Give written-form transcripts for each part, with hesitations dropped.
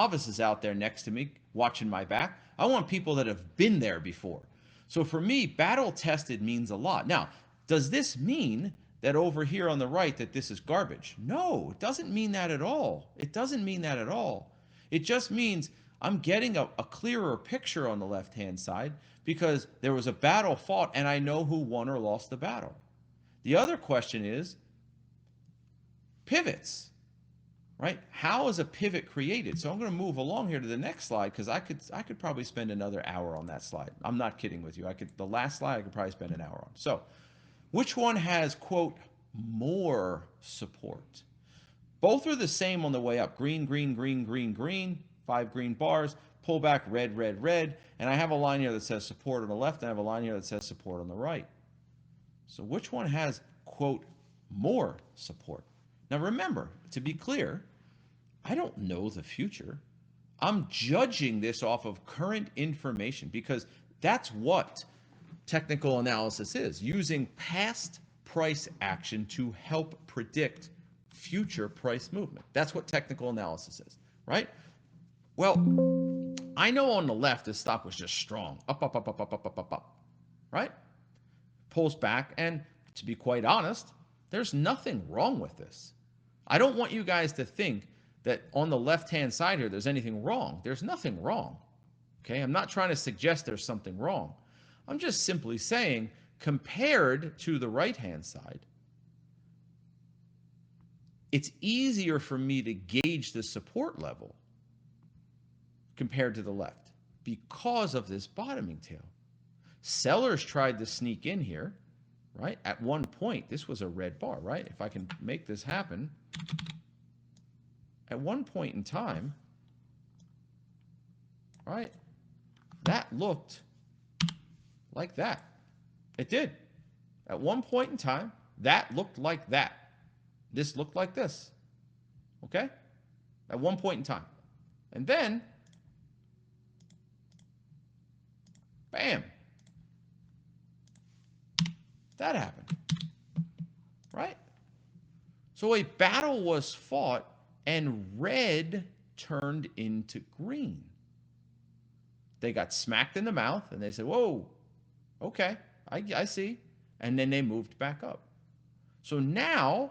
novices out there next to me watching my back. I want people that have been there before. So for me, battle tested means a lot. Now, does this mean that over here on the right that this is garbage? No, it doesn't mean that at all. It doesn't mean that at all. It just means I'm getting a clearer picture on the left-hand side because there was a battle fought and I know who won or lost the battle. The other question is pivots, right? How is a pivot created? So I'm going to move along here to the next slide because I could probably spend another hour on that slide. I'm not kidding with you. The last slide I could probably spend an hour on. So which one has, quote, more support? Both are the same on the way up. Green, green, green, green, green, 5 green bars, pull back, red, red, red. And I have a line here that says support on the left, and I have a line here that says support on the right. So which one has, quote, more support? Now remember, to be clear, I don't know the future. I'm judging this off of current information because that's what technical analysis is, using past price action to help predict future price movement. That's what technical analysis is, right? Well, I know on the left this stock was just strong, up, up, up, up, up, up, up, up, up, right? Pulls back, and to be quite honest, there's nothing wrong with this. I don't want you guys to think that on the left-hand side here there's anything wrong. There's nothing wrong, okay? I'm not trying to suggest there's something wrong. I'm just simply saying, compared to the right-hand side, it's easier for me to gauge the support level compared to the left because of this bottoming tail. Sellers tried to sneak in here, right? At one point, this was a red bar, right? If I can make this happen, at one point in time, right, that looked like that. It did. At one point in time, that looked like that. This looked like this. Okay? At one point in time. And then, bam. That happened. Right? So a battle was fought and red turned into green. They got smacked in the mouth and they said, whoa, okay, I see. And then they moved back up. So now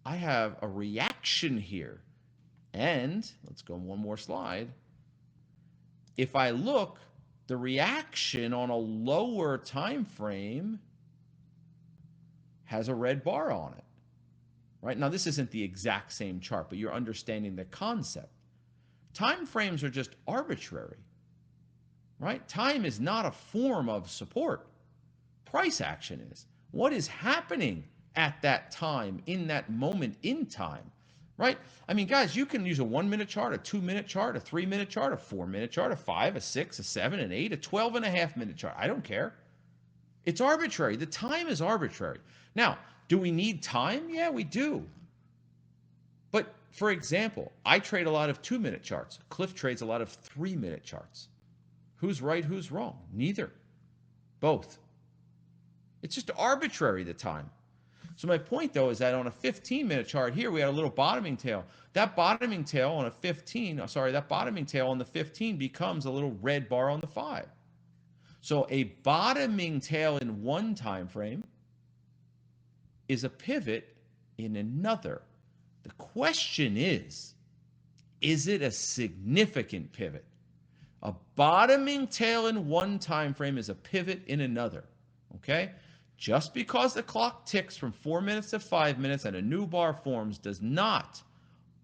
I have a reaction here. And let's go one more slide. If I look, the reaction on a lower time frame has a red bar on it. Right? Now, this isn't the exact same chart, but you're understanding the concept. Time frames are just arbitrary. Right? Time is not a form of support. Price action is. What is happening at that time, in that moment in time? Right? I mean, guys, you can use a 1-minute chart, a 2-minute chart, a 3-minute chart, a 4-minute chart, a 5, a 6, a 7, an 8, a 12.5-minute chart. I don't care. It's arbitrary. The time is arbitrary. Now, do we need time? Yeah, we do. But for example, I trade a lot of 2-minute charts. Cliff trades a lot of 3-minute charts. Who's right, who's wrong? Neither. Both. It's just arbitrary, the time. So my point, though, is that on a 15-minute chart here, we had a little bottoming tail. That bottoming tail on a 15, that bottoming tail on the 15 becomes a little red bar on the 5. So a bottoming tail in one time frame is a pivot in another. The question is it a significant pivot? A bottoming tail in one time frame is a pivot in another, okay? Just because the clock ticks from 4 minutes to 5 minutes and a new bar forms does not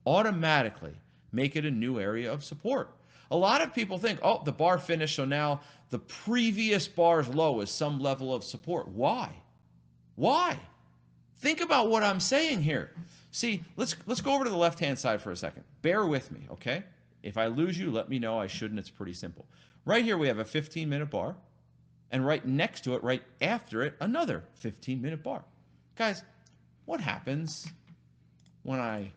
automatically make it a new area of support. A lot of people think, oh, the bar finished, so now the previous bar's low is some level of support. Why? Why? Think about what I'm saying here. See, let's go over to the left-hand side for a second. Bear with me, okay? If I lose you, let me know. I shouldn't. It's pretty simple. Right here, we have a 15-minute bar. And right next to it, right after it, another 15-minute bar. Guys, what happens when I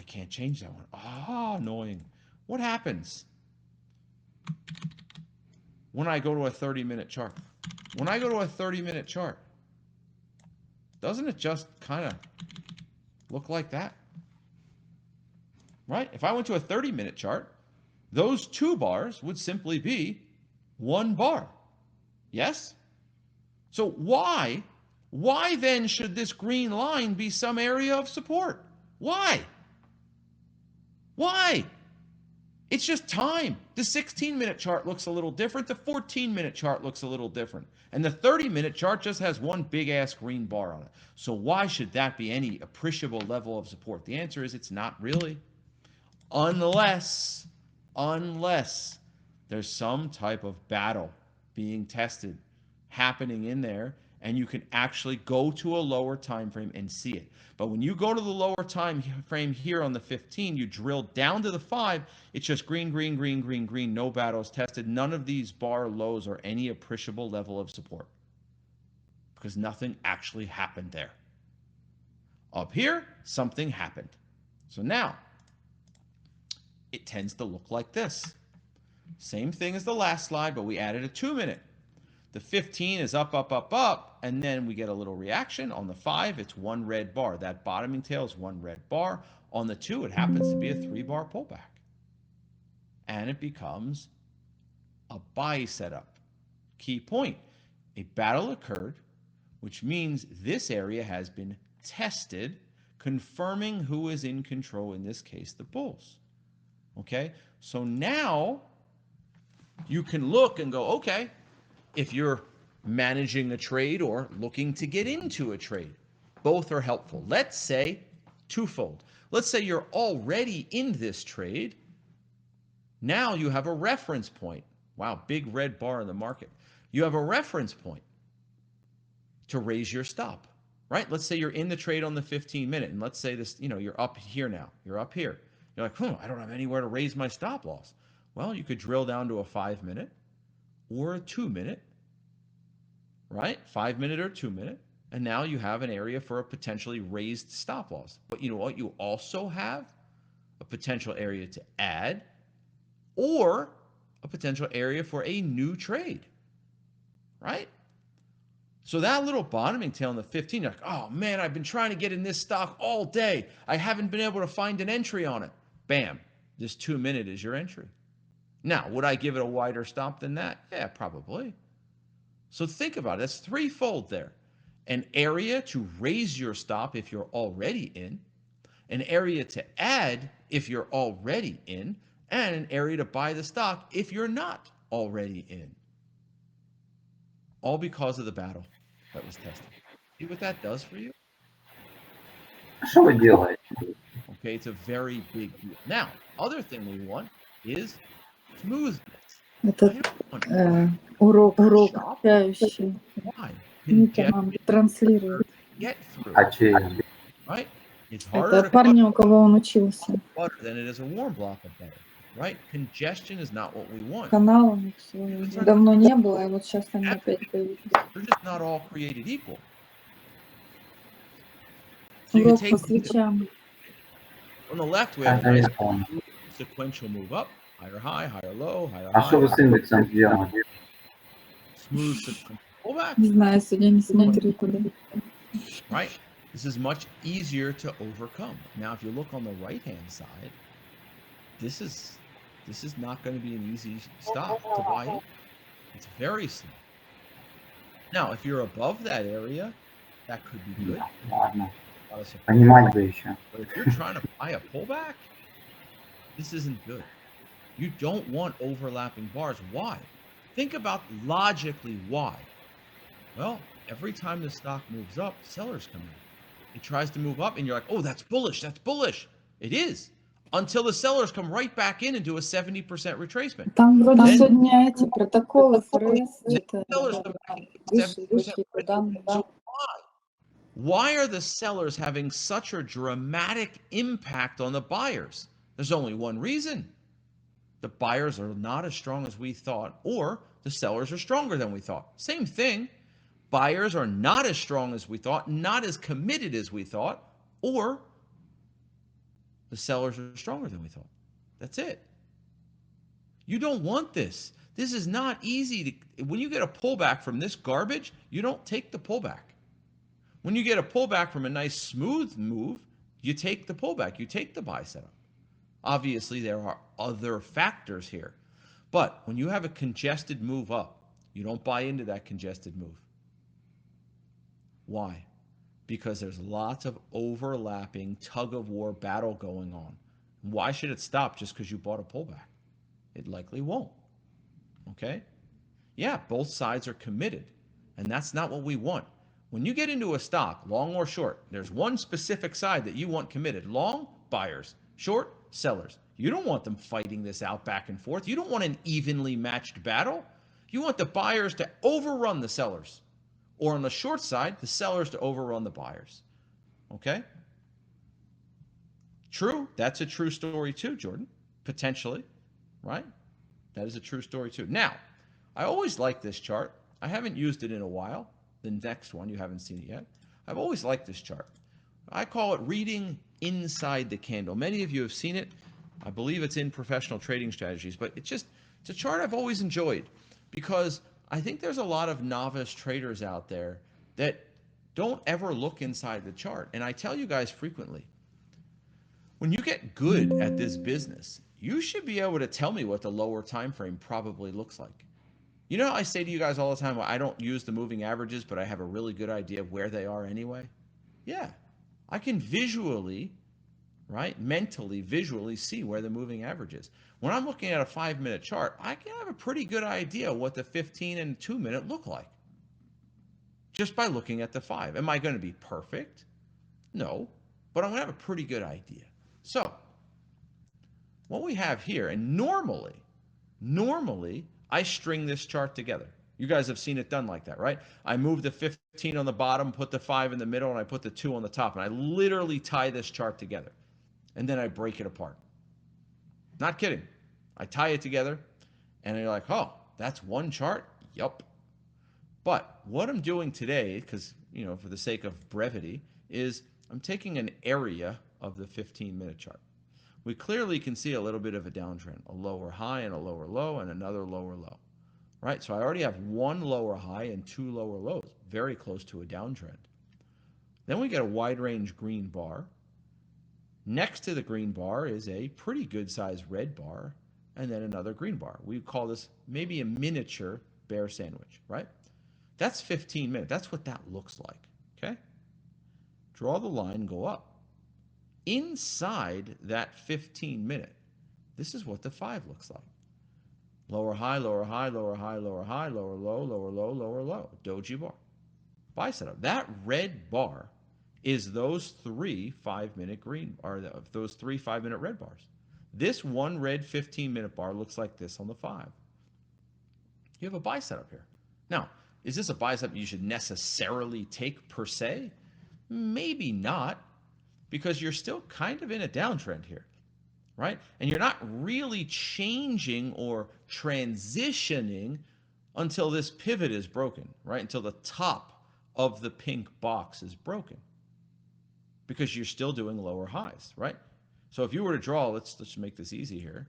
can't change that one. Annoying. What happens when I go to a 30-minute chart? When I go to a 30-minute chart, doesn't it just kind of look like that? right? If I went to a 30-minute chart, those 2 bars would simply be 1 bar. Yes? So why then should this green line be some area of support? Why? Why? It's just time. The 16-minute chart looks a little different. The 14-minute chart looks a little different. And the 30-minute chart just has one big-ass green bar on it. So why should that be any appreciable level of support? The answer is it's not really. Unless there's some type of battle being tested happening in there, and you can actually go to a lower time frame and see it. But when you go to the lower time frame here on the 15, you drill down to the 5, it's just green, green, green, green, green, no battles tested. None of these bar lows are any appreciable level of support because nothing actually happened there. Up here, something happened. So now, it tends to look like this. Same thing as the last slide, but we added a 2-minute. The 15 is up, up, up, up, and then we get a little reaction. On the 5, it's 1 red bar. That bottoming tail is 1 red bar. On the 2, it happens to be a 3-bar pullback. And it becomes a buy setup. Key point, a battle occurred, which means this area has been tested, confirming who is in control, in this case, the bulls. Okay, so now you can look and go, okay, if you're managing a trade or looking to get into a trade, both are helpful. Let's say twofold. Let's say you're already in this trade. Now you have a reference point. Wow, big red bar in the market. You have a reference point to raise your stop, right? Let's say you're in the trade on the 15-minute, and let's say this, you're up here now. You're up here. You're like, I don't have anywhere to raise my stop loss. Well, you could drill down to a 5-minute or a 2-minute, right? 5-minute or 2-minute. And now you have an area for a potentially raised stop loss. But you know what? You also have a potential area to add or a potential area for a new trade, right? So that little bottoming tail in the 15, you're like, oh man, I've been trying to get in this stock all day. I haven't been able to find an entry on it. Bam, this 2-minute is your entry. Now, would I give it a wider stop than that? Yeah, probably. So think about it. That's threefold there. An area to raise your stop if you're already in, an area to add if you're already in, and an area to buy the stock if you're not already in. All because of the battle that was tested. See what that does for you? Что вы делаете? Okay, it's a very big deal. Now, other thing we want is smoothness. Это урок обучающий. Why? Ника нам транслирует. Get through. А чей? Right? It's harder Это парни, у кого он учился. butter than it is a warm block of butter. Right? Congestion is not what we want. Канал у них свой давно не было, и вот сейчас они опять появились. They're just not all created equal. So you Урок can по take свечам. on the left, we have a nice sequential move up, higher high, higher low, higher А что вы high. с индексом сделали? Smooth sequential pullback. Не знаю, сегодня не смотрю туда. Right? This is much easier to overcome. Now, if you look on the right-hand side, this is not going to be an easy stop to buy in. It's very slow. Now, if you're above that area, that could be good. Ладно, A lot of support. понимать бы еще. But if you're trying to buy a pullback, this isn't good. You don't want overlapping bars. Why? Think about logically why. Well, every time the stock moves up, sellers come in. It tries to move up, and you're like, oh, that's bullish. That's bullish. It is. Until the sellers come right back in and do a 70% retracement. Там вроде Then- сегодня эти протоколы ФРС, это Sellers come back выше 70%. куда So why are the sellers having such a dramatic impact on the buyers? There's only one reason. The buyers are not as strong as we thought, or the sellers are stronger than we thought. Same thing. Buyers are not as strong as we thought, not as committed as we thought, or the sellers are stronger than we thought. That's it. You don't want this. This is not easy to, when you get a pullback from this garbage, you don't take the pullback. When you get a pullback from a nice smooth move, you take the pullback, you take the buy setup. Obviously, there are other factors here. But when you have a congested move up, you don't buy into that congested move. Why? Because there's lots of overlapping tug of war battle going on. Why should it stop just because you bought a pullback? It likely won't. Okay? Yeah, both sides are committed, and that's not what we want. When you get into a stock, long or short, there's one specific side that you want committed. Long, buyers. Short, sellers. You don't want them fighting this out back and forth. You don't want an evenly matched battle. You want the buyers to overrun the sellers. Or on the short side, the sellers to overrun the buyers. Okay? True. That's a true story too, Jordan. Potentially. Right? That is a true story too. Now, I always like this chart. I haven't used it in a while. The next one, you haven't seen it yet. I've always liked this chart. I call it reading inside the candle. Many of you have seen it. I believe it's in Professional Trading Strategies, but it's a chart I've always enjoyed because I think there's a lot of novice traders out there that don't ever look inside the chart. And I tell you guys frequently, when you get good at this business, you should be able to tell me what the lower time frame probably looks like. You know, I say to you guys all the time, well, I don't use the moving averages, but I have a really good idea of where they are anyway. Yeah, I can visually, right, mentally, visually see where the moving average is. When I'm looking at a 5-minute chart, I can have a pretty good idea what the 15 and 2-minute look like just by looking at the 5. Am I going to be perfect? No, but I'm going to have a pretty good idea. So what we have here, and normally, I string this chart together. You guys have seen it done like that, right? I move the 15 on the bottom, put the 5 in the middle, and I put the 2 on the top. And I literally tie this chart together. And then I break it apart. Not kidding. I tie it together, and you're like, oh, that's one chart? Yup. But what I'm doing today, because, you know, for the sake of brevity, is I'm taking an area of the 15-minute chart. We clearly can see a little bit of a downtrend, a lower high and a lower low and another lower low, right? So I already have one lower high and 2 lower lows, very close to a downtrend. Then we get a wide range green bar. Next to the green bar is a pretty good sized red bar and then another green bar. We call this maybe a miniature bear sandwich, right? That's 15 minutes. That's what that looks like, okay? Draw the line, go up. Inside that 15-minute, this is what the 5 looks like. Lower high, lower high, lower high, lower high, lower low, lower low, lower low. Doji bar. Buy setup. That red bar is those 3 5-minute green, or those 3 5-minute red bars. This one red 15-minute bar looks like this on the 5. You have a buy setup here. Now, is this a buy setup you should necessarily take per se? Maybe not. Because you're still kind of in a downtrend here, right? And you're not really changing or transitioning until this pivot is broken, right? Until the top of the pink box is broken. Because you're still doing lower highs, right? So if you were to draw, let's make this easy here.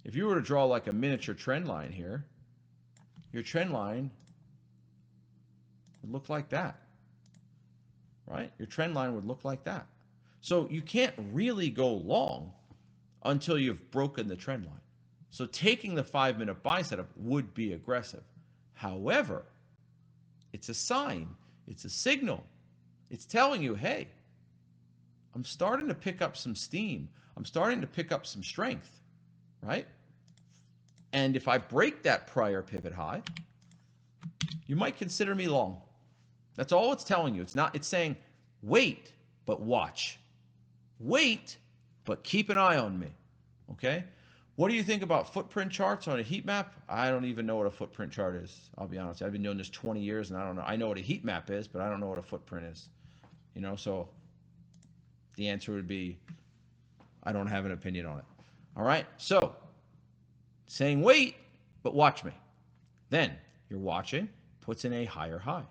If you were to draw like a miniature trend line here, your trend line would look like that. Right? Your trend line would look like that. So you can't really go long until you've broken the trend line. So taking the 5-minute buy setup would be aggressive. However, it's a sign, it's a signal. It's telling you, hey, I'm starting to pick up some steam. I'm starting to pick up some strength, right? And if I break that prior pivot high, you might consider me long. That's all it's telling you. It's saying, wait, but watch. Wait, but keep an eye on me. Okay? What do you think about footprint charts on a heat map? I don't even know what a footprint chart is. I'll be honest. I've been doing this 20 years and I don't know. I know what a heat map is, but I don't know what a footprint is. You know, so the answer would be, I don't have an opinion on it. All right? So, saying wait, but watch me. Then you're watching, puts in a higher high.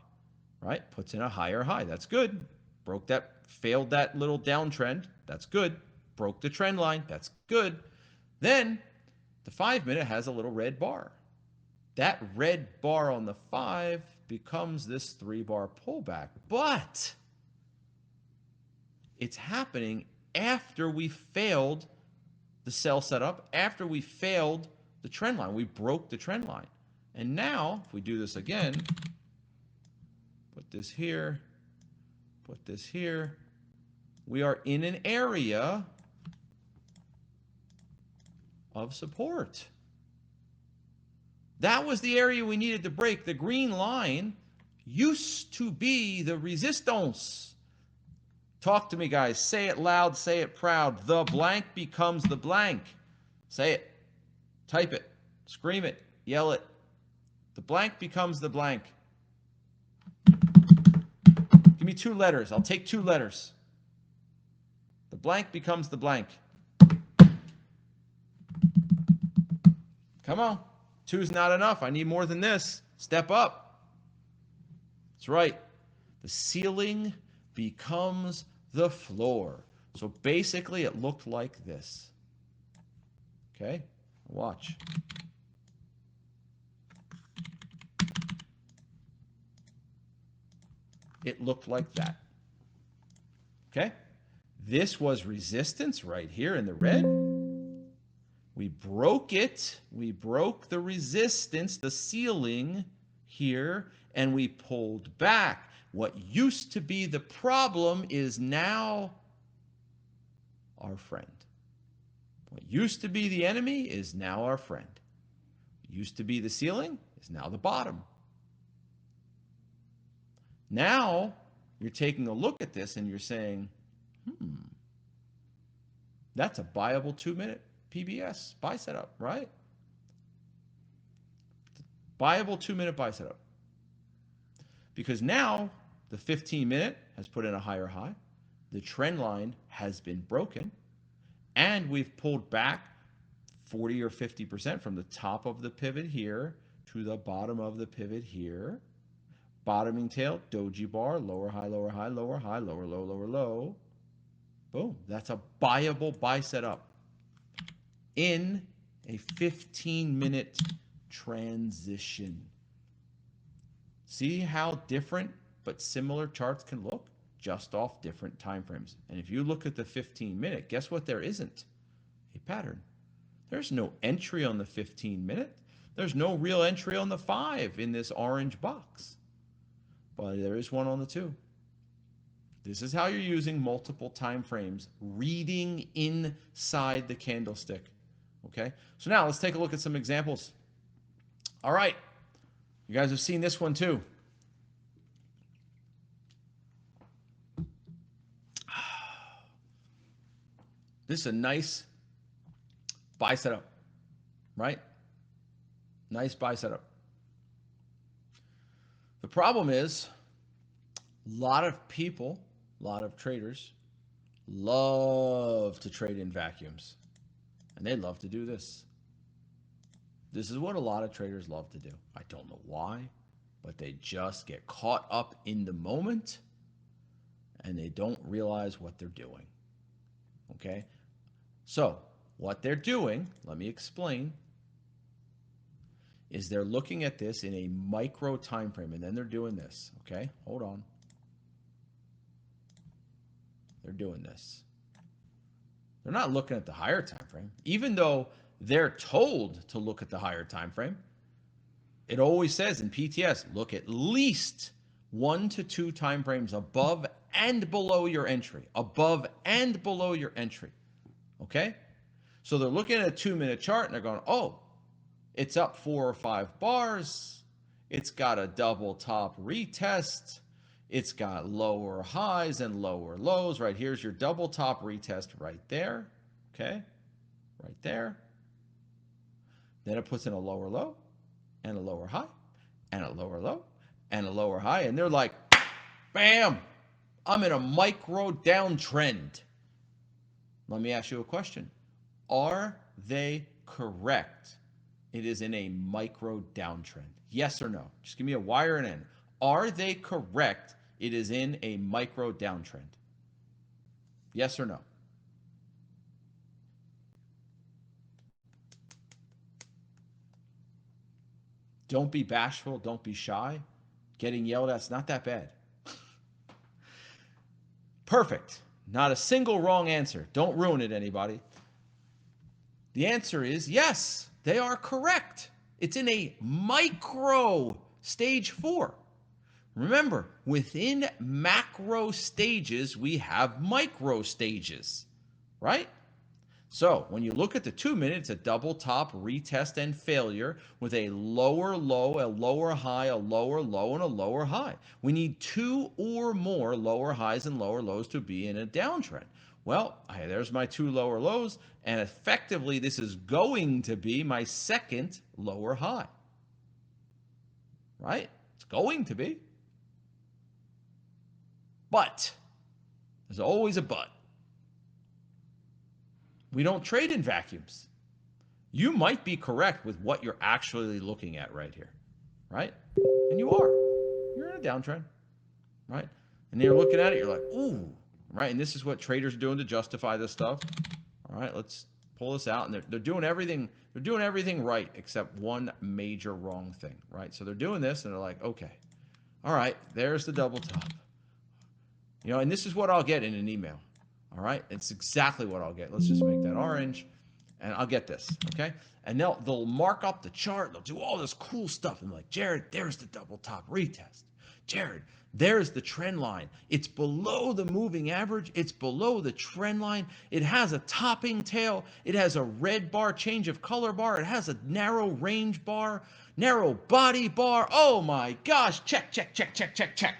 Right? Puts in a higher high. That's good. Broke that, failed that little downtrend. That's good. Broke the trend line. That's good. Then the 5-minute has a little red bar. That red bar on the 5 becomes this 3-bar pullback. But it's happening after we failed the sell setup, after we failed the trend line. We broke the trend line. And now, if we do this again, put this here, put this here, we are in an area of support. That was the area we needed to break. The green line used to be the resistance. Talk to me, guys. Say it loud, say it proud. The blank becomes the blank. Say it. Type it. Scream it. Yell it. The blank becomes the blank. Give me 2 letters. I'll take 2 letters. The blank becomes the blank. Come on. 2 is not enough. I need more than this. Step up. That's right. The ceiling becomes the floor. So basically it looked like this. Okay? Watch. It looked like that. Okay? This was resistance right here in the red. We broke it. We broke the resistance, the ceiling here, and we pulled back. What used to be the problem is now our friend. What used to be the enemy is now our friend. What used to be the ceiling is now the bottom. Now you're taking a look at this and you're saying, that's a buyable 2-minute PBS buy setup, right? Buyable 2-minute buy setup. Because now the 15-minute has put in a higher high, the trend line has been broken, and we've pulled back 40 or 50% from the top of the pivot here to the bottom of the pivot here. Bottoming tail, doji bar, lower high, lower high, lower high, lower low, lower low. Boom. That's a buyable buy setup in a 15-minute transition. See how different but similar charts can look just off different time frames. And if you look at the 15-minute, guess what there isn't? A pattern. There's no entry on the 15-minute. There's no real entry on the 5 in this orange box. But there is one on the 2. This is how you're using multiple time frames, reading inside the candlestick. Okay? So now let's take a look at some examples. All right. You guys have seen this one too. This is a nice buy setup, right? Nice buy setup. The problem is a lot of people, a lot of traders love to trade in vacuums, and they love to do this. This is what a lot of traders love to do. I don't know why, but they just get caught up in the moment and they don't realize what they're doing. Okay? So, what they're doing, let me explain, is they're looking at this in a micro time frame, and then they're doing this. Okay? Hold on. They're doing this. They're not looking at the higher time frame, even though they're told to look at the higher time frame. It always says in PTS, look at least 1 to 2 time frames above and below your entry. Above and below your entry. Okay? So they're looking at a 2-minute chart and they're going, oh, it's up 4 or 5 bars. It's got a double top retest. It's got lower highs and lower lows. Right here's your double top retest right there. Okay? Right there. Then it puts in a lower low and a lower high and a lower low and a lower high. And they're like, bam, I'm in a micro downtrend. Let me ask you a question. Are they correct? It is in a micro downtrend. Yes or no? Just give me a Y or an N. Are they correct? It is in a micro downtrend. Yes or no? Don't be bashful. Don't be shy. Getting yelled at is not that bad. Perfect. Not a single wrong answer. Don't ruin it, anybody. The answer is yes, they are correct. It's in a micro stage 4. Remember, within macro stages, we have micro stages, right? So when you look at the 2 minutes, a double top, retest, and failure with a lower low, a lower high, a lower low, and a lower high. We need 2 or more lower highs and lower lows to be in a downtrend. Well, there's my 2 lower lows, and effectively this is going to be my second lower high, right? It's going to be. But there's always a but. We don't trade in vacuums. You might be correct with what you're actually looking at right here, right? And you are. You're in a downtrend, right? And you're looking at it, you're like, ooh, right? And this is what traders are doing to justify this stuff. All right, let's pull this out. And they're doing everything. They're doing everything right except one major wrong thing, right? So they're doing this, and they're like, okay, all right, there's the double top. You know, and this is what I'll get in an email. All right, it's exactly what I'll get. Let's just make that orange, and I'll get this, okay? And they'll mark up the chart. They'll do all this cool stuff. And like, Jared, there's the double top retest. Jared, there's the trend line. It's below the moving average. It's below the trend line. It has a topping tail. It has a red bar, change of color bar. It has a narrow range bar, narrow body bar. Oh my gosh, check, check, check, check, check, check.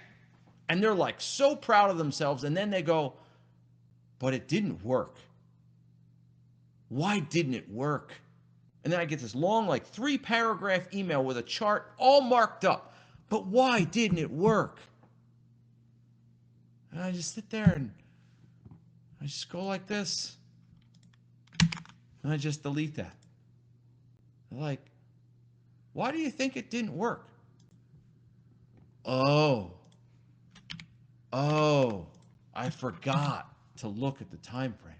And they're like so proud of themselves. And then they go, but it didn't work. Why didn't it work? And then I get this long, like 3-paragraph email with a chart all marked up. But why didn't it work? And I just sit there and I just go like this. And I just delete that. They're like, why do you think it didn't work? Oh, I forgot to look at the time frame.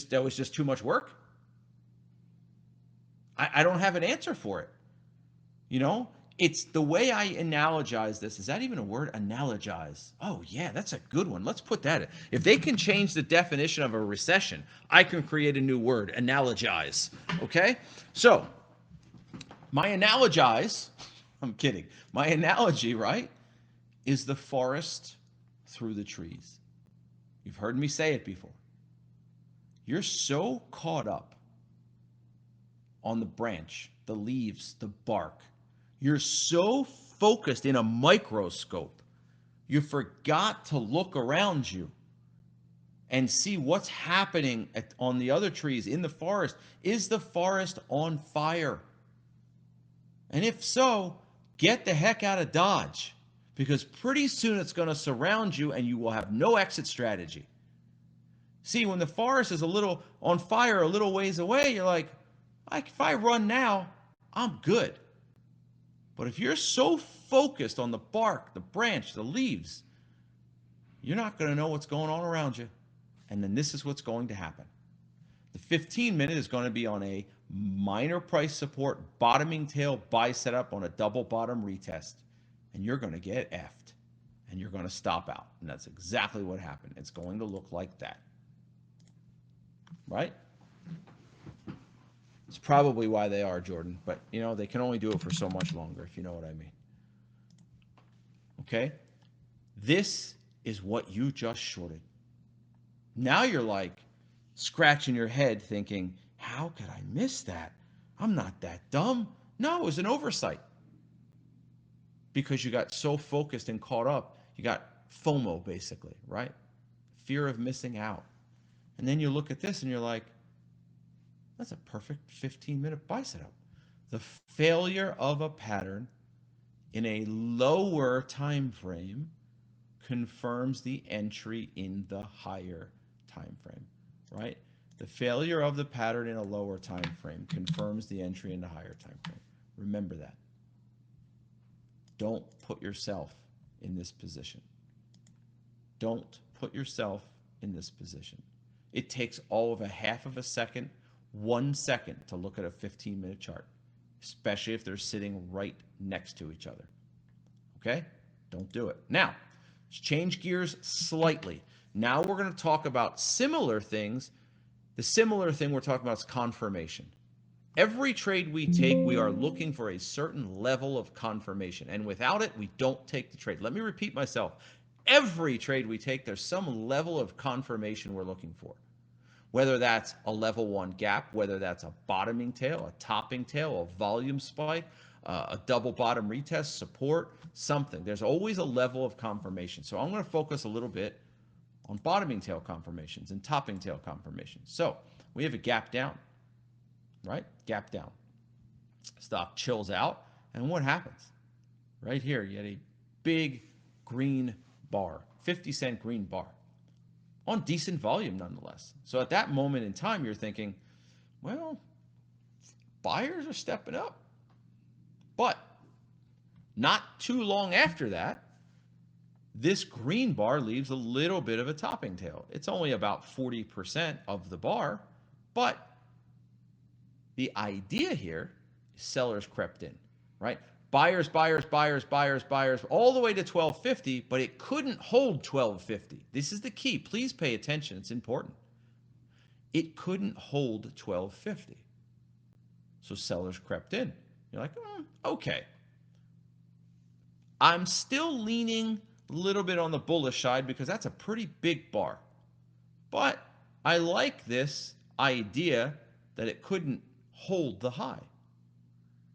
That was just too much work. I don't have an answer for it. You know, it's the way I analogize this. Is that even a word? Analogize. Oh, yeah, that's a good one. Let's put that in. If they can change the definition of a recession, I can create a new word, analogize. Okay? So, my analogize, I'm kidding. My analogy, right, is the forest through the trees. You've heard me say it before. You're so caught up on the branch, the leaves, the bark. You're so focused in a microscope, you forgot to look around you and see what's happening on the other trees in the forest. Is the forest on fire? And if so, get the heck out of Dodge, because pretty soon it's going to surround you and you will have no exit strategy. See, when the forest is a little on fire, a little ways away, you're like, if I run now, I'm good. But if you're so focused on the bark, the branch, the leaves, you're not going to know what's going on around you. And then this is what's going to happen. The 15-minute is going to be on a minor price support, bottoming tail buy setup on a double bottom retest. And you're going to get effed. And you're going to stop out. And that's exactly what happened. It's going to look like that. Right? It's probably why they are, Jordan. But, they can only do it for so much longer, if you know what I mean. Okay? This is what you just shorted. Now you're like scratching your head thinking, how could I miss that? I'm not that dumb. No, it was an oversight. Because you got so focused and caught up, you got FOMO basically, right? Fear of missing out. And then you look at this and you're like, that's a perfect 15-minute buy setup. The failure of a pattern in a lower time frame confirms the entry in the higher time frame, right? The failure of the pattern in a lower time frame confirms the entry in the higher time frame. Remember that. Don't put yourself in this position. Don't put yourself in this position. It takes all of a half of a second, 1 second to look at a 15-minute chart, especially if they're sitting right next to each other. Okay? Don't do it. Now, let's change gears slightly. Now we're going to talk about similar things. The similar thing we're talking about is confirmation. Every trade we take, we are looking for a certain level of confirmation. And without it, we don't take the trade. Let me repeat myself. Every trade we take, there's some level of confirmation we're looking for. Whether that's a level 1 gap, whether that's a bottoming tail, a topping tail, a volume spike, a double bottom retest, support, something. There's always a level of confirmation. So I'm going to focus a little bit on bottoming tail confirmations and topping tail confirmations. So we have a gap down, right? Gap down. Stock chills out. And what happens? Right here, you get a big green bar, 50-cent green bar on decent volume nonetheless. So at that moment in time, you're thinking, well, buyers are stepping up. But not too long after that, this green bar leaves a little bit of a topping tail. It's only about 40% of the bar, but the idea here is sellers crept in, right? Buyers, buyers, buyers, buyers, buyers, all the way to 1250, but it couldn't hold 1250. This is the key. Please pay attention. It's important. It couldn't hold 1250. So sellers crept in. You're like, okay. I'm still leaning a little bit on the bullish side because that's a pretty big bar. But I like this idea that it couldn't hold the high.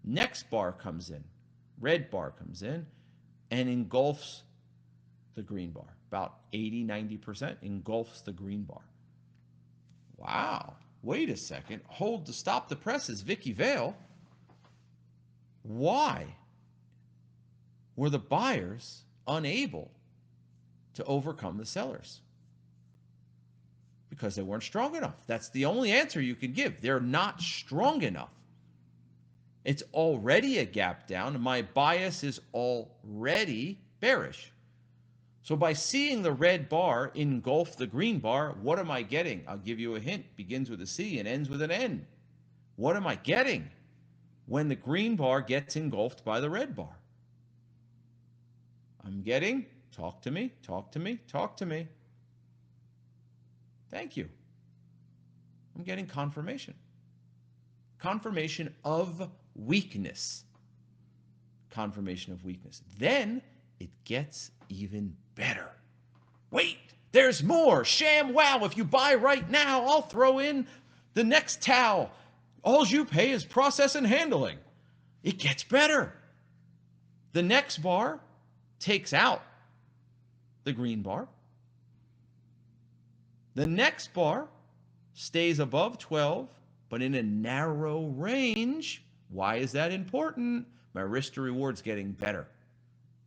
Next bar comes in. Red bar comes in and engulfs the green bar. About 80-90% engulfs the green bar. Wow. Wait a second. Hold to stop the presses, Vicky Vale. Why were the buyers unable to overcome the sellers? Because they weren't strong enough. That's the only answer you can give. They're not strong enough. It's already a gap down, and my bias is already bearish. So by seeing the red bar engulf the green bar, what am I getting? I'll give you a hint. Begins with a C and ends with an N. What am I getting when the green bar gets engulfed by the red bar? I'm getting, talk to me, talk to me, talk to me. Thank you. I'm getting confirmation. Confirmation of weakness. Confirmation of weakness. Then it gets even better. Wait, there's more. Sham wow. If you buy right now, I'll throw in the next towel. All you pay is process and handling. It gets better. The next bar takes out the green bar. The next bar stays above 12, but in a narrow range. Why is that important? My risk to reward's getting better.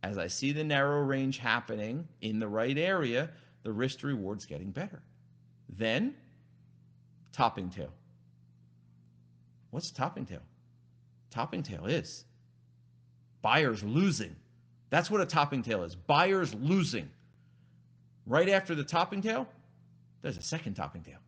As I see the narrow range happening in the right area, the risk to reward's getting better. Then, topping tail. What's topping tail? Topping tail is buyers losing. That's what a topping tail is. Buyers losing. Right after the topping tail, there's a second topping tail.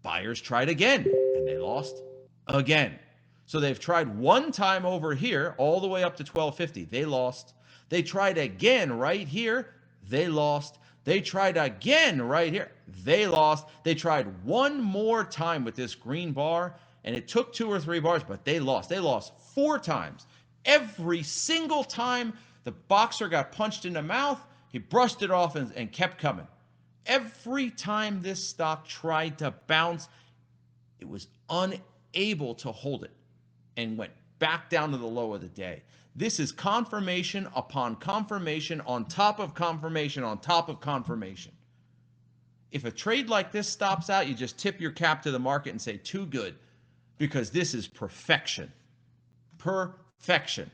Buyers tried again, and they lost again. So they've tried one time over here, all the way up to 1250. They lost. They tried again right here. They lost. They tried again right here. They lost. They tried one more time with this green bar, And it took 2 or 3 bars, but they lost. They lost 4 times. Every single time the boxer got punched in the mouth, he brushed it off and kept coming. Every time this stock tried to bounce, it was unable to hold it and went back down to the low of the day. This is confirmation upon confirmation on top of confirmation on top of confirmation. If a trade like this stops out, you just tip your cap to the market and say, too good, because this is perfection. Perfection.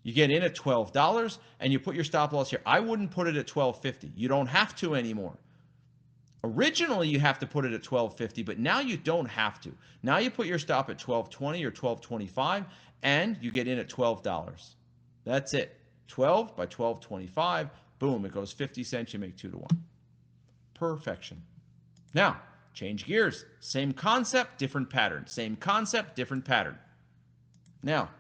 You get in at $12 and you put your stop loss here. I wouldn't put it at $12.50. You don't have to anymore. Originally, you have to put it at $12.50, but now you don't have to. Now you put your stop at $12.20 or $12.25, and you get in at $12. That's it. 12 by $12.25. Boom, it goes 50 cents. You make 2 to 1. Perfection. Now, change gears. Same concept, different pattern. Same concept, different pattern. Now,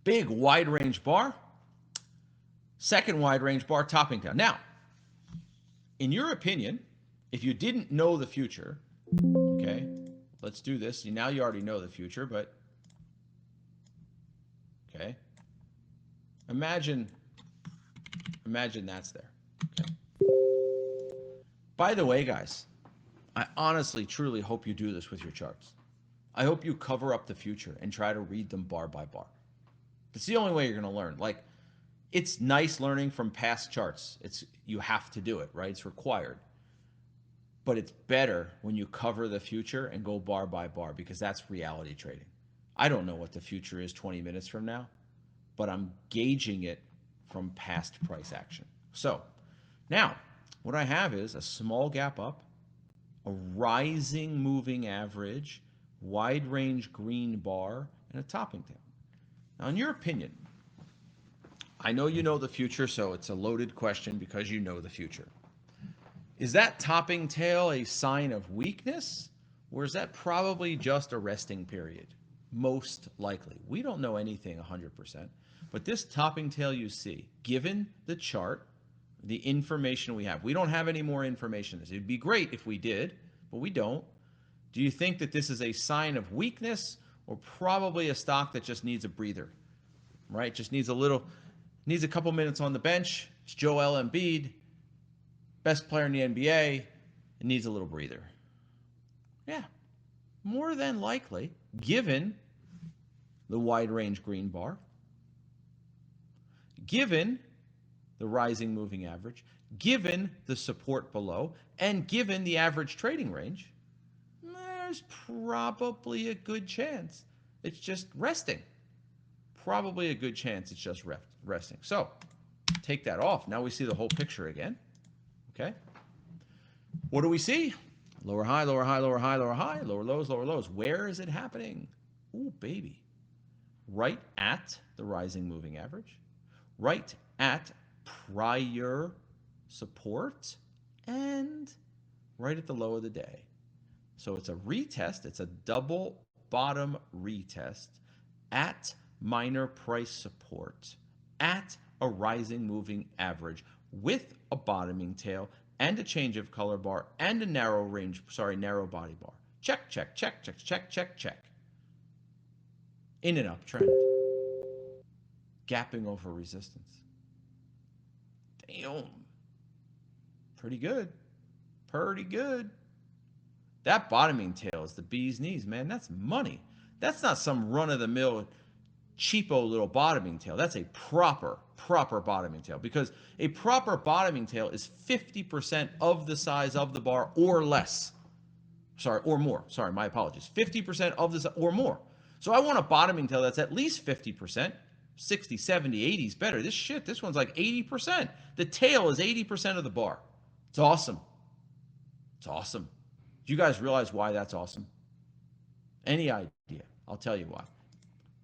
big wide range bar. Second wide range bar, topping down. Now, in your opinion, if you didn't know the future, okay, let's do this. Now you already know the future, but, okay, imagine that's there. Okay. By the way, guys, I honestly, truly hope you do this with your charts. I hope you cover up the future and try to read them bar by bar. It's the only way you're going to learn. Like, it's nice learning from past charts. You have to do it, right? It's required. But it's better when you cover the future and go bar by bar, because that's reality trading. I don't know what the future is 20 minutes from now, but I'm gauging it from past price action. So now what I have is a small gap up, a rising moving average, wide range green bar, and a topping tail. Now, in your opinion, I know you know the future, so it's a loaded question because you know the future. Is that topping tail a sign of weakness, or is that probably just a resting period? Most likely. We don't know anything 100%, but this topping tail you see, given the chart, the information we have, we don't have any more information. It'd be great if we did, but we don't. Do you think that this is a sign of weakness, or probably a stock that just needs a breather, right? Just needs a couple minutes on the bench. It's Joel Embiid, best player in the NBA. It needs a little breather. Yeah, more than likely, given the wide range green bar, given the rising moving average, given the support below, and given the average trading range, there's probably a good chance it's just resting. Probably a good chance it's just resting. So take that off. Now we see the whole picture again. Okay. What do we see? Lower high, lower high, lower high, lower high, lower lows, lower lows. Where is it happening? Ooh, baby. Right at the rising moving average, right at prior support, and right at the low of the day. So it's a retest. It's a double bottom retest at minor price support, at a rising moving average, with a bottoming tail and a change of color bar and a narrow body bar. Check, check, check, check, check, check, check. In an uptrend. Gapping over resistance. Damn. Pretty good. Pretty good. That bottoming tail is the bee's knees, man. That's money. That's not some run-of-the-mill cheapo little bottoming tail. That's a proper bottoming tail, because a proper bottoming tail is 50% of the size of the bar or less. Sorry, or more. Sorry, my apologies. 50% of the size or more. So I want a bottoming tail that's at least 50%. 60, 70, 80 is better. This one's like 80%. The tail is 80% of the bar. It's awesome. It's awesome. Do you guys realize why that's awesome? Any idea? I'll tell you why.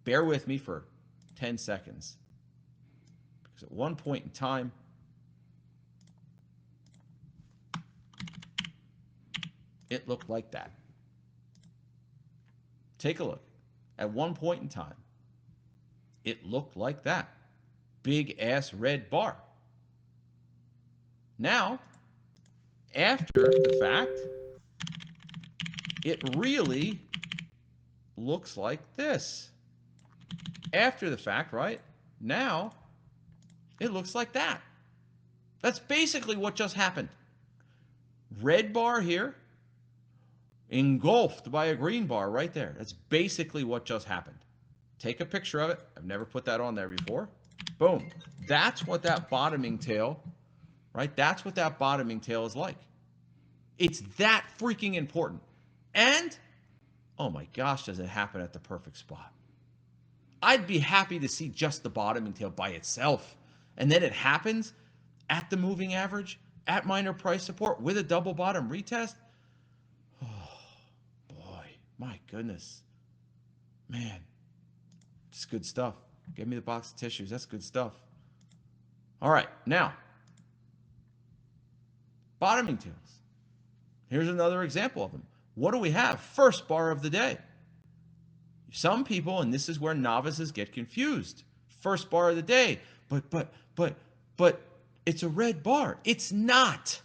Bear with me for 10 seconds. Because at one point in time, it looked like that. Take a look. At one point in time, it looked like that. Big ass red bar. Now, After the fact, it really looks like this. After the fact, right? Now, it looks like that. That's basically what just happened. Red bar here, engulfed by a green bar right there. That's basically what just happened. Take a picture of it. I've never put that on there before. Boom. That's what that bottoming tail, right? That's what that bottoming tail is like. It's that freaking important. And, oh my gosh, does it happen at the perfect spot. I'd be happy to see just the bottoming tail by itself. And then it happens at the moving average, at minor price support with a double bottom retest. Oh, boy, my goodness. Man, it's good stuff. Give me the box of tissues. That's good stuff. All right, now, bottoming tails. Here's another example of them. What do we have? First bar of the day. Some people, and this is where novices get confused. First bar of the day, but it's a red bar. It's not.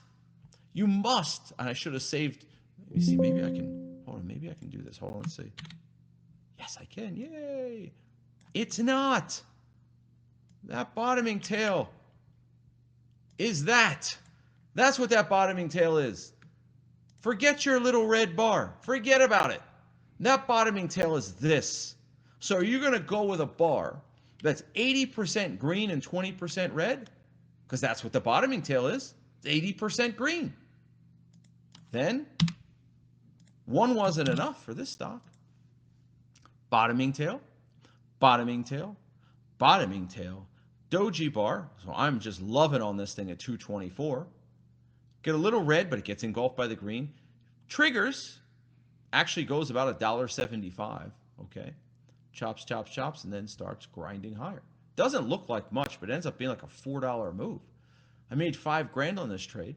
You must, and I should have saved, let me see, maybe I can, hold on, maybe I can do this. Hold on, let's see. Yes, I can, yay. It's not. That bottoming tail is that. That's what that bottoming tail is. Forget your little red bar. Forget about it. That bottoming tail is this. So are you going to go with a bar that's 80% green and 20% red? Because that's what the bottoming tail is. It's 80% green. Then, one wasn't enough for this stock. Bottoming tail, bottoming tail, bottoming tail, doji bar. So I'm just loving on this thing at 224. Get a little red, but it gets engulfed by the green. Triggers actually goes about $1.75. Okay. Chops, chops, chops, and then starts grinding higher. Doesn't look like much, but it ends up being like a $4 move. I made $5,000 on this trade,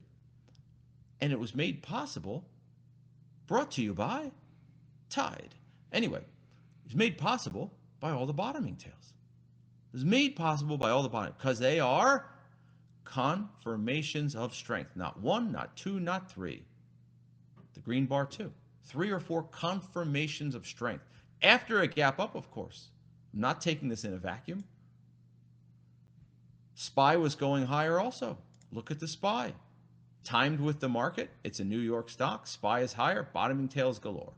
and it was made possible, brought to you by Tide. Anyway, it's made possible by all the bottoming tails. It's made possible by all the bottoming, because they are confirmations of strength. Not one, not two, not three. The green bar too. 3 or 4 confirmations of strength. After a gap up, of course. I'm not taking this in a vacuum. SPY was going higher also. Look at the SPY. Timed with the market. It's a New York stock. SPY is higher. Bottoming tails galore.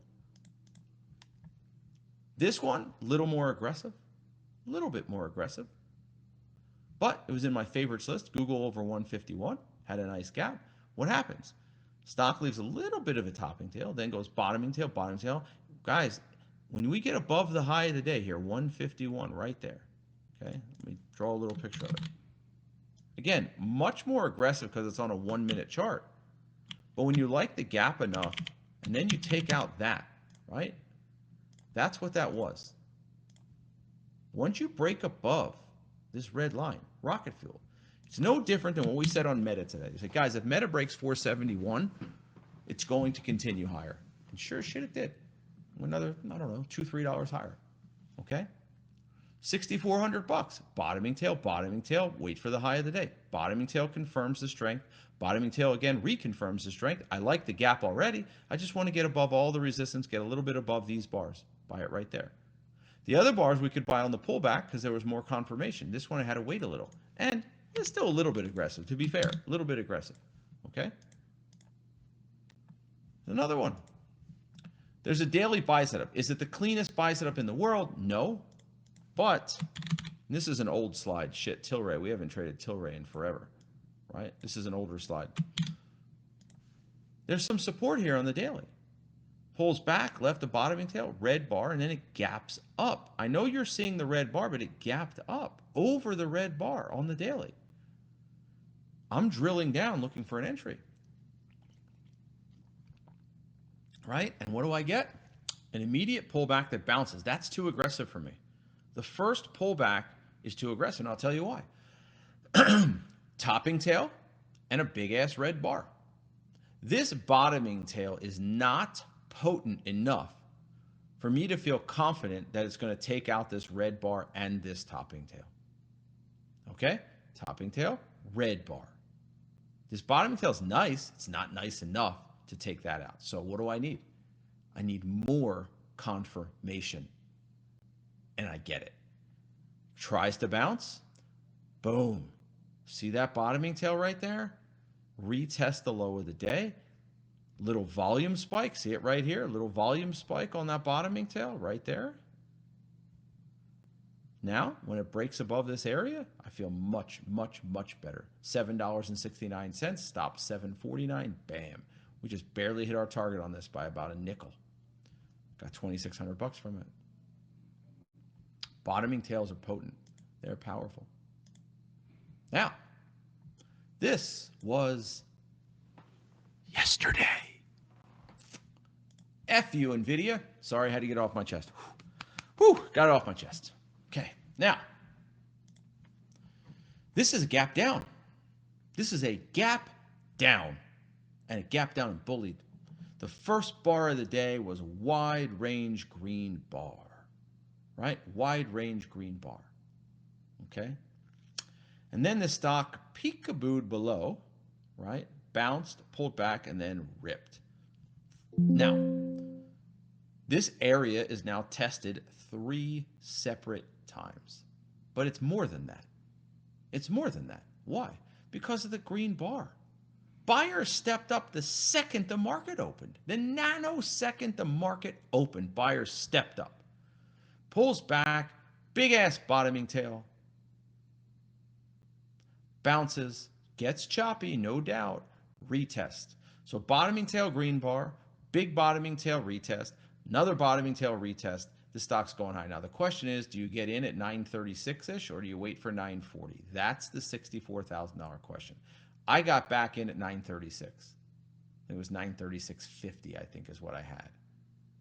This one, a little more aggressive. A little bit more aggressive. But it was in my favorites list. Google over 151. Had a nice gap. What happens? Stock leaves a little bit of a topping tail, then goes bottoming tail, bottom tail. Guys, when we get above the high of the day here, 151 right there. Okay, let me draw a little picture of it. Again, much more aggressive because it's on a 1-minute chart. But when you like the gap enough, and then you take out that, right? That's what that was. Once you break above this red line, rocket fuel, it's no different than what we said on Meta today. You said, guys, if Meta breaks 471, it's going to continue higher. And sure as shit it did. Another, I don't know, $2, $3 higher. Okay? $6,400. Bottoming tail, wait for the high of the day. Bottoming tail confirms the strength. Bottoming tail again reconfirms the strength. I like the gap already. I just want to get above all the resistance, get a little bit above these bars. Buy it right there. The other bars we could buy on the pullback because there was more confirmation. This one I had to wait a little. And it's still a little bit aggressive, to be fair. A little bit aggressive. Okay? Another one. There's a daily buy setup. Is it the cleanest buy setup in the world? No. But this is an old slide. Shit, Tilray. We haven't traded Tilray in forever. Right? This is an older slide. There's some support here on the daily. Pulls back, left the bottoming tail, red bar, and then it gaps up. I know you're seeing the red bar, but it gapped up over the red bar on the daily. I'm drilling down looking for an entry. Right? And what do I get? An immediate pullback that bounces. That's too aggressive for me. The first pullback is too aggressive, and I'll tell you why. Topping tail and a big-ass red bar. This bottoming tail is not potent enough for me to feel confident that it's going to take out this red bar and this topping tail. Okay? Topping tail, red bar. This bottoming tail is nice. It's not nice enough to take that out. So what do I need? I need more confirmation. And I get it. Tries to bounce. Boom. See that bottoming tail right there? Retest the low of the day. Little volume spike. See it right here? Little volume spike on that bottoming tail right there. Now, when it breaks above this area, I feel much, much, much better. $7.69, stop $7.49, bam. We just barely hit our target on this by about a nickel. Got $2,600 from it. Bottoming tails are potent. They're powerful. Now, this was yesterday. F you, NVIDIA. Sorry, I had to get it off my chest. Whew, got it off my chest. Okay, now, this is a gap down. This is a gap down, and a gap down and bullied. The first bar of the day was wide range green bar, right? Wide range green bar, okay? And then the stock peekabooed below, right? Bounced, pulled back, and then ripped. Now, this area is now tested 3 separate times. But it's more than that. It's more than that. Why? Because of the green bar. Buyers stepped up the second the market opened. The nanosecond the market opened, buyers stepped up. Pulls back, big ass bottoming tail. Bounces, gets choppy, no doubt. Retest. So bottoming tail green bar, big bottoming tail retest, another bottoming tail retest. The stock's going high. Now, the question is, do you get in at 936-ish or do you wait for 940? That's the $64,000 question. I got back in at 936. It was 936.50, I think, is what I had.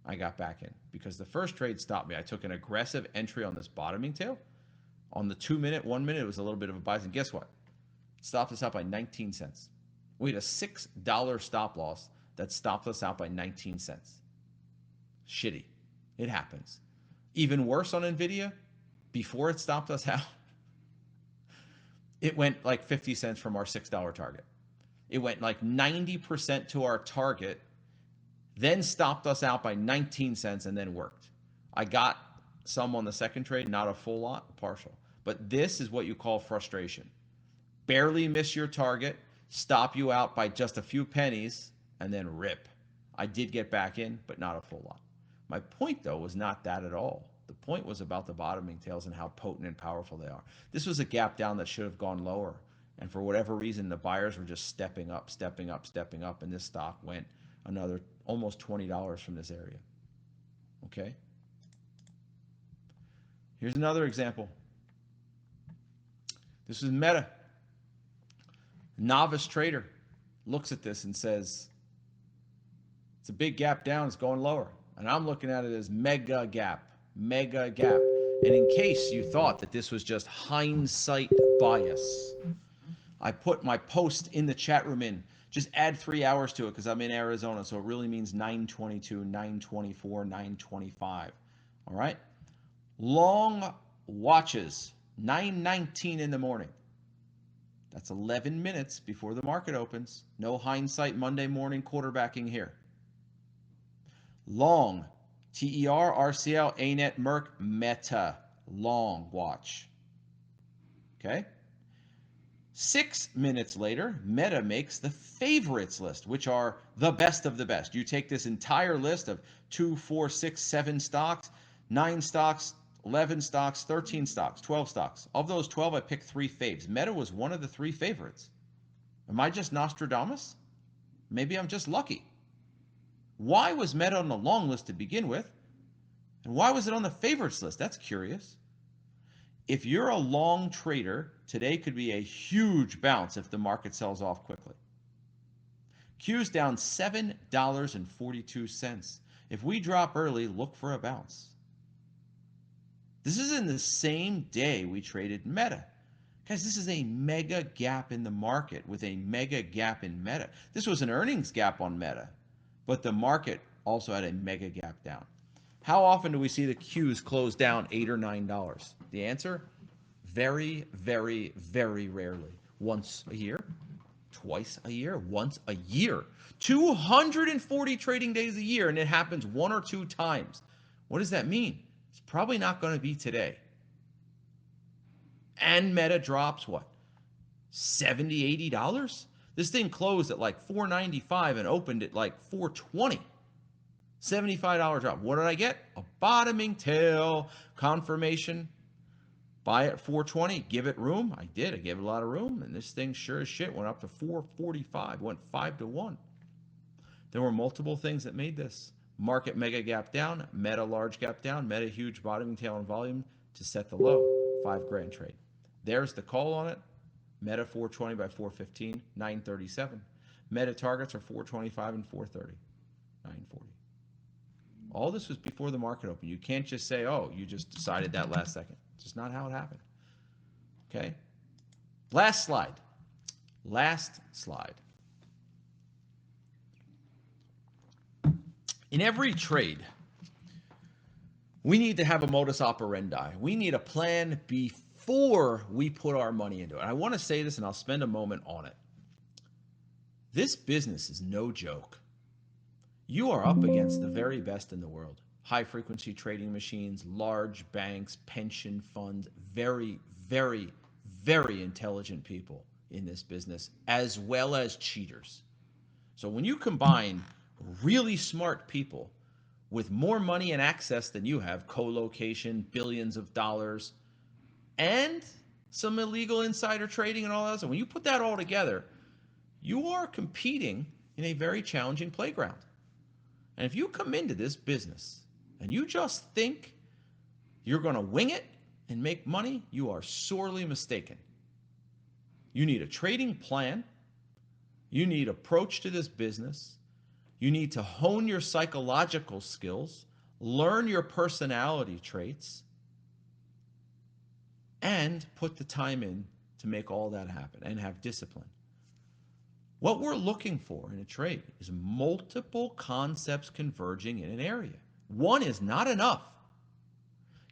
I got back in because the first trade stopped me. I took an aggressive entry on this bottoming tail. On the 2 minute, 1 minute, it was a little bit of a buy. And guess what? It stopped us out by 19 cents. We had a $6 stop loss that stopped us out by 19 cents. Shitty. It happens. Even worse on NVIDIA, before it stopped us out, it went like 50 cents from our $6 target. It went like 90% to our target, then stopped us out by 19 cents and then worked. I got some on the second trade, not a full lot, partial. But this is what you call frustration. Barely miss your target, stop you out by just a few pennies, and then rip. I did get back in, but not a full lot. My point, though, was not that at all. The point was about the bottoming tails and how potent and powerful they are. This was a gap down that should have gone lower. And for whatever reason, the buyers were just stepping up, and this stock went another almost $20 from this area. Okay? Here's another example. This is Meta. Novice trader looks at this and says, it's a big gap down, it's going lower. And I'm looking at it as mega gap, mega gap. And in case you thought that this was just hindsight bias, I put my post in the chat room in. Just add 3 hours to it because I'm in Arizona, so it really means 9:22, 9:24, 9:25. All right? Long watches, 9:19 in the morning. That's 11 minutes before the market opens. No hindsight Monday morning quarterbacking here. Long, TER, RCL, ANET, Merck, Meta, long watch. Okay? 6 minutes later, Meta makes the favorites list, which are the best of the best. You take this entire list of 2, 4, 6, 7 stocks, 9 stocks, 11 stocks, 13 stocks, 12 stocks. Of those 12, I picked 3 faves. Meta was one of the 3 favorites. Am I just Nostradamus? Maybe I'm just lucky. Why was Meta on the long list to begin with? And why was it on the favorites list? That's curious. If you're a long trader, today could be a huge bounce if the market sells off quickly. Q's down $7.42. If we drop early, look for a bounce. This is in the same day we traded Meta. Guys, this is a mega gap in the market with a mega gap in Meta. This was an earnings gap on Meta, but the market also had a mega gap down. How often do we see the Qs close down $8 or $9? The answer? Very, very, very rarely. Once a year, twice a year, once a year, 240 trading days a year, and it happens 1 or 2 times. What does that mean? It's probably not going to be today. And Meta drops what? $70, $80? This thing closed at like $4.95 and opened at like $4.20. $75 drop. What did I get? A bottoming tail confirmation. Buy it $4.20, give it room. I did. I gave it a lot of room, and this thing sure as shit went up to $4.45, went 5-1. There were multiple things that made this. Market mega gap down, Meta large gap down, Meta huge bottoming tail in volume to set the low. $5,000 trade. There's the call on it. Meta 420 by 415, 937. Meta targets are 425 and 430, 940. All this was before the market opened. You can't just say, oh, you just decided that last second. It's just not how it happened. Okay? Last slide. Last slide. In every trade, we need to have a modus operandi. We need a plan before we put our money into it. I want to say this, and I'll spend a moment on it. This business is no joke. You are up against the very best in the world. High-frequency trading machines, large banks, pension funds, very, very, very intelligent people in this business, as well as cheaters. So when you combine really smart people with more money and access than you have, co-location, billions of dollars, and some illegal insider trading and all that, so when you put that all together, you are competing in a very challenging playground. And if you come into this business and you just think you're going to wing it and make money, you are sorely mistaken. You need a trading plan. You need approach to this business. You need to hone your psychological skills, learn your personality traits, and put the time in to make all that happen and have discipline. What we're looking for in a trade is multiple concepts converging in an area. One is not enough.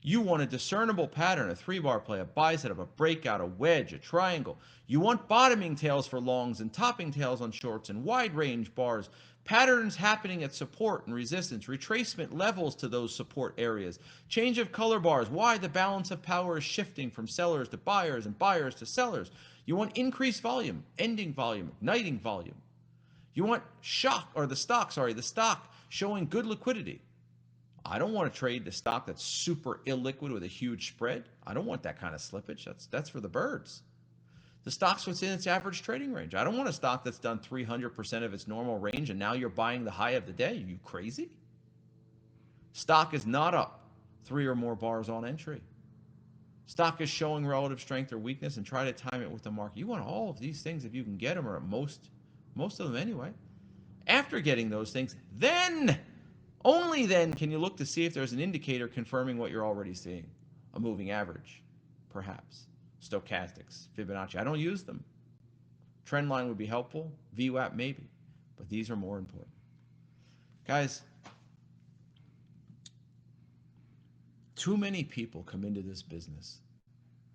You want a discernible pattern, a 3-bar play, a bicep, a breakout, a wedge, a triangle. You want bottoming tails for longs and topping tails on shorts and wide range bars, patterns happening at support and resistance, retracement levels to those support areas, change of color bars, why the balance of power is shifting from sellers to buyers and buyers to sellers. You want increased volume, ending volume, igniting volume. You want the stock showing good liquidity. I don't want to trade the stock that's super illiquid with a huge spread. I don't want that kind of slippage. That's for the birds. The stock's within its average trading range. I don't want a stock that's done 300% of its normal range and now you're buying the high of the day. Are you crazy? Stock is not up 3 or more bars on entry. Stock is showing relative strength or weakness, and try to time it with the market. You want all of these things if you can get them, or at most of them anyway. After getting those things, then, only then, can you look to see if there's an indicator confirming what you're already seeing. A moving average, perhaps. Stochastics, Fibonacci. I don't use them. Trend line would be helpful. VWAP maybe. But these are more important. Guys, too many people come into this business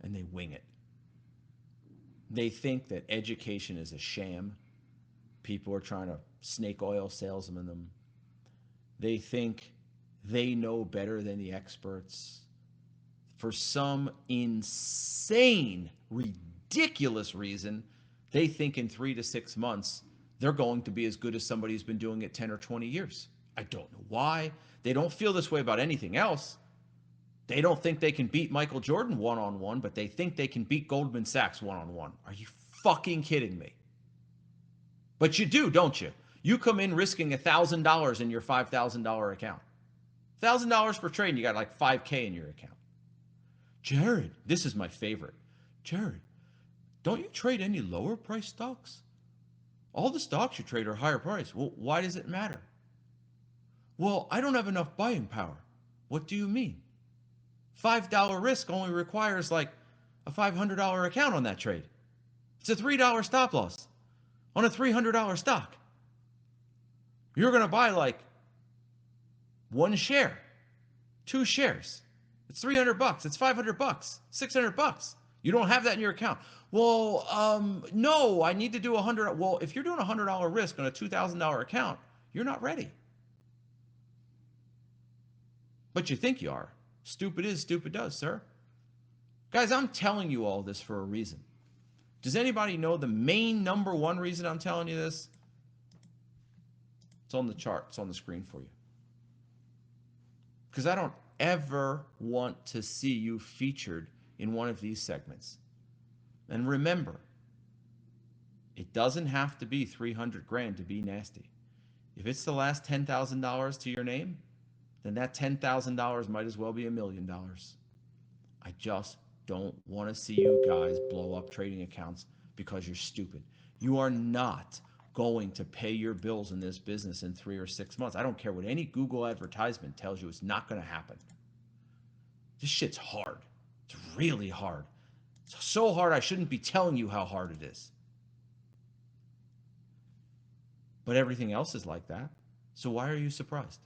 and they wing it. They think that education is a sham. People are trying to snake oil salesman them. They think they know better than the experts. For some insane, ridiculous reason, they think in 3 to 6 months, they're going to be as good as somebody who's been doing it 10 or 20 years. I don't know why. They don't feel this way about anything else. They don't think they can beat Michael Jordan one-on-one, but they think they can beat Goldman Sachs one-on-one. Are you fucking kidding me? But you do, don't you? You come in risking $1,000 in your $5,000 account. $1,000 per trade, and you got like $5K in your account. Jared, this is my favorite. Jared, don't you trade any lower price stocks? All the stocks you trade are higher price. Well, why does it matter? Well, I don't have enough buying power. What do you mean? $5 risk only requires like a $500 account on that trade. It's a $3 stop loss on a $300 stock. You're going to buy like 1 share, 2 shares. It's $300. It's $500. $600. You don't have that in your account. Well, no, I need to do $100. Well, if you're doing $100 risk on a $2,000 account, you're not ready. But you think you are. Stupid is, stupid does, sir. Guys, I'm telling you all this for a reason. Does anybody know the main number one reason I'm telling you this? It's on the chart. It's on the screen for you. Because I don't ever want to see you featured in one of these segments. And remember, it doesn't have to be 300 grand to be nasty. If it's the last $10,000 to your name, then that $10,000 might as well be $1 million. I just don't want to see you guys blow up trading accounts because you're stupid. You are not going to pay your bills in this business in 3 or 6 months. I don't care what any Google advertisement tells you, it's not going to happen. This shit's hard. It's really hard. It's so hard I shouldn't be telling you how hard it is. But everything else is like that. So why are you surprised?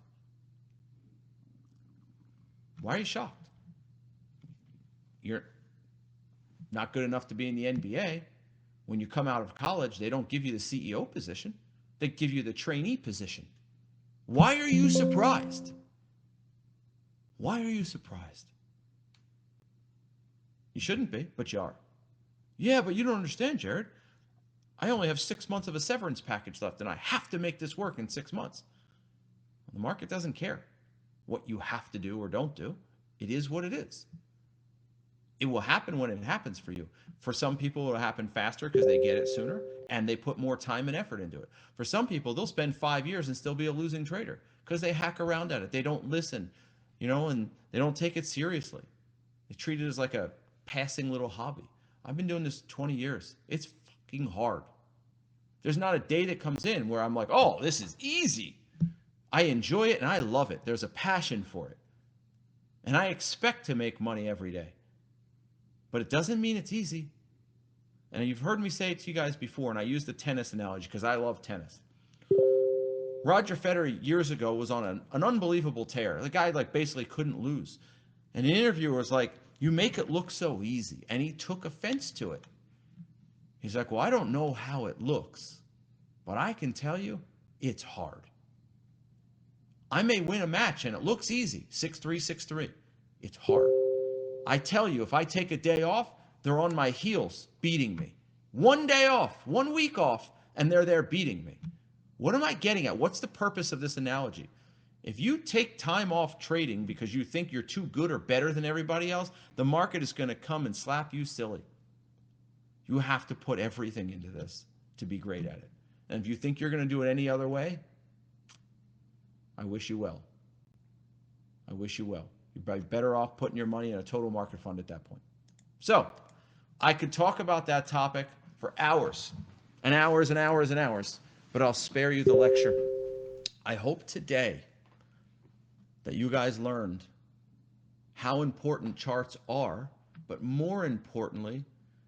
Why are you shocked? You're not good enough to be in the NBA. When you come out of college, they don't give you the CEO position. They give you the trainee position. Why are you surprised? Why are you surprised? You shouldn't be, but you are. Yeah, but you don't understand, Jared. I only have 6 months of a severance package left, and I have to make this work in 6 months. The market doesn't care what you have to do or don't do. It is what it is. It will happen when it happens for you. For some people, it will happen faster because they get it sooner and they put more time and effort into it. For some people, they'll spend 5 years and still be a losing trader because they hack around at it. They don't listen, and they don't take it seriously. They treat it as like a passing little hobby. I've been doing this 20 years. It's fucking hard. There's not a day that comes in where I'm like, oh, this is easy. I enjoy it and I love it. There's a passion for it. And I expect to make money every day. But it doesn't mean it's easy. And you've heard me say it to you guys before, and I use the tennis analogy because I love tennis. Roger Federer years ago was on an unbelievable tear. The guy basically couldn't lose. And the interviewer was like, you make it look so easy. And he took offense to it. He's like, well, I don't know how it looks, but I can tell you it's hard. I may win a match and it looks easy, 6-3, 6-3. It's hard. I tell you, if I take a day off, they're on my heels beating me. 1 day off, 1 week off, and they're there beating me. What am I getting at? What's the purpose of this analogy? If you take time off trading because you think you're too good or better than everybody else, the market is going to come and slap you silly. You have to put everything into this to be great at it. And if you think you're going to do it any other way, I wish you well. I wish you well. You're probably better off putting your money in a total market fund at that point. So I could talk about that topic for hours and hours and hours and hours, but I'll spare you the lecture. I hope today that you guys learned how important charts are, but more importantly,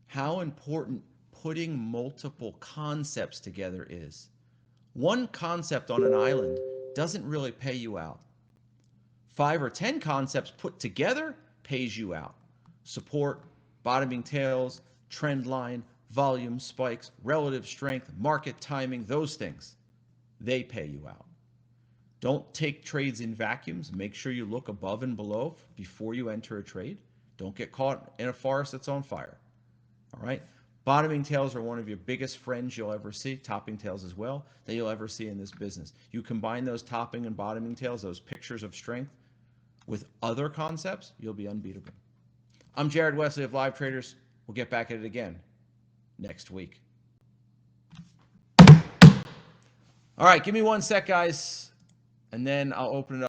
how important putting multiple concepts together is. One concept on an island doesn't really pay you out. 5 or 10 concepts put together pays you out. Support, bottoming tails, trend line, volume spikes, relative strength, market timing, those things, they pay you out. Don't take trades in vacuums. Make sure you look above and below before you enter a trade. Don't get caught in a forest that's on fire. All right? Bottoming tails are one of your biggest friends you'll ever see, topping tails as well, that you'll ever see in this business. You combine those topping and bottoming tails, those pictures of strength, with other concepts, you'll be unbeatable. I'm Jared Wesley of Live Traders. We'll get back at it again next week. All right, give me 1 sec, guys, and then I'll open it up.